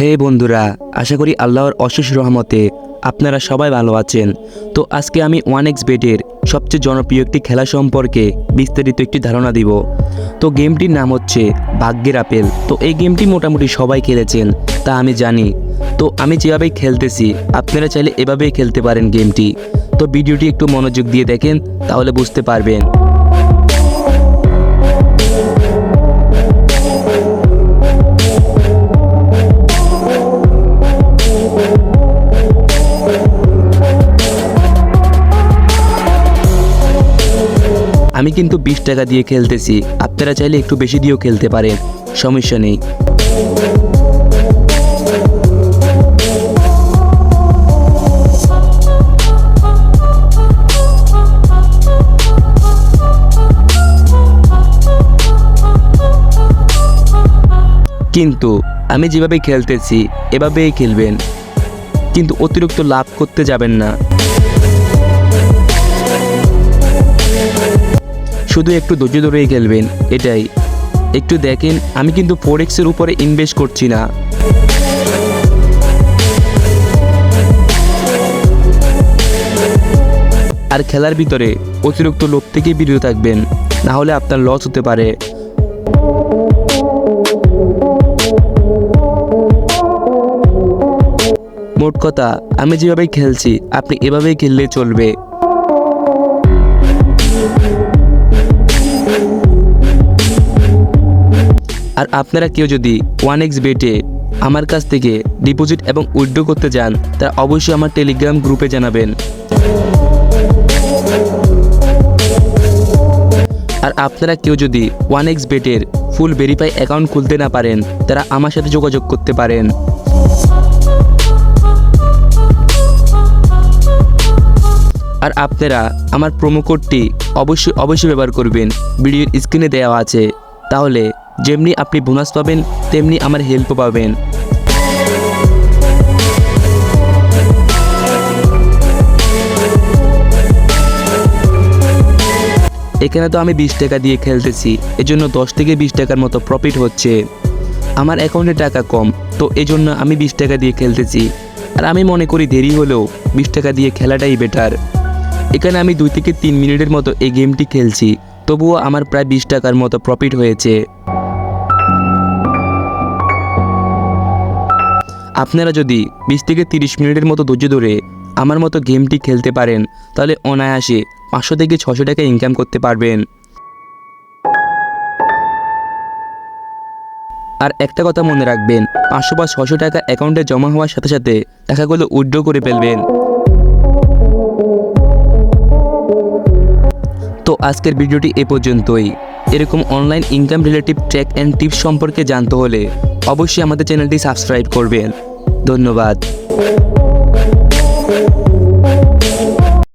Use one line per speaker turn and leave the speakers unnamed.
হে বন্ধুরা, আশা করি আল্লাহর অশেষ রহমতে আপনারা সবাই ভালো আছেন। তো আজকে আমি 1xBet-এর সবচেয়ে জনপ্রিয় একটি খেলা সম্পর্কে বিস্তারিত একটি ধারণা দিব। তো গেমটির নাম হচ্ছে ভাগ্যের আপেল। তো এই গেমটি মোটামুটি সবাই খেলেছেন তা আমি জানি। তো আমি যেভাবে খেলতেছি আপনারা চাইলে এভাবেই খেলতে পারেন গেমটি। তো ভিডিওটি একটু মনোযোগ দিয়ে দেখেন, তাহলে বুঝতে পারবেন। আমি কিন্তু 20 টাকা দিয়ে খেলতেছি, আপনারা চাইলে একটু বেশি দিয়েও খেলতে পারেন, সমস্যা নেই। কিন্তু আমি যেভাবে খেলতেছি এভাবেই খেলবেন, কিন্তু অতিরিক্ত লাভ করতে যাবেন না। শুধু একটু ধৈর্য ধরেই খেলবেন, এটাই। একটু দেখেন, আমি কিন্তু 4x-এর উপরে ইনভেস্ট করছি না। আর খেলার ভিতরে অতিরিক্ত লোভ থেকে বিরত থাকবেন, না হলে আপনার লস হতে পারে। মোট কথা, আমি যেভাবে খেলছি আপনি এভাবেই খেললে চলবে। আর আপনারা কেউ যদি 1xBet-এ আমার কাছ থেকে ডিপোজিট এবং উইথড্র করতে চান, তারা অবশ্যই আমার টেলিগ্রাম গ্রুপে জানাবেন। আর আপনারা কেউ যদি 1xBet-এর ফুল ভেরিফাই অ্যাকাউন্ট খুলতে না পারেন, তারা আমার সাথে যোগাযোগ করতে পারেন। আর আপনারা আমার প্রোমো কোডটি অবশ্যই ব্যবহার করবেন, ভিডিওর স্ক্রিনে দেওয়া আছে। তাহলে যেমনি আপনি বোনাস পাবেন, তেমনি আমার হেল্পও পাবেন। এখানে তো আমি 20 টাকা দিয়ে খেলতেছি, এজন্য 10 থেকে 20 টাকার মতো প্রফিট হচ্ছে। আমার অ্যাকাউন্টে টাকা কম, তো এজন্য আমি 20 টাকা দিয়ে খেলতেছি। আর আমি মনে করি দেরি হলেও 20 টাকা দিয়ে খেলাটাই বেটার। এখানে আমি 2 থেকে 3 মিনিটের মতো এই গেমটি খেলছি, তবুও আমার প্রায় 20 টাকার মতো প্রফিট হয়েছে। আপনারা যদি 20 থেকে 30 মিনিটের মতো ধৈর্য ধরে আমার মতো গেমটি খেলতে পারেন, তাহলে অনায়াসে 500 থেকে 600 টাকা ইনকাম করতে পারবেন। আর একটা কথা মনে রাখবেন, 500 বা 600 টাকা অ্যাকাউন্টে জমা হওয়ার সাথে সাথে টাকাগুলো উইথড্র করে ফেলবেন। তো আজকের ভিডিওটি এ পর্যন্তই। এরকম online income relative track and tips সম্পর্কে জানতে হলে অবশ্যই আমাদের চ্যানেলটি সাবস্ক্রাইব করবেন। ধন্যবাদ।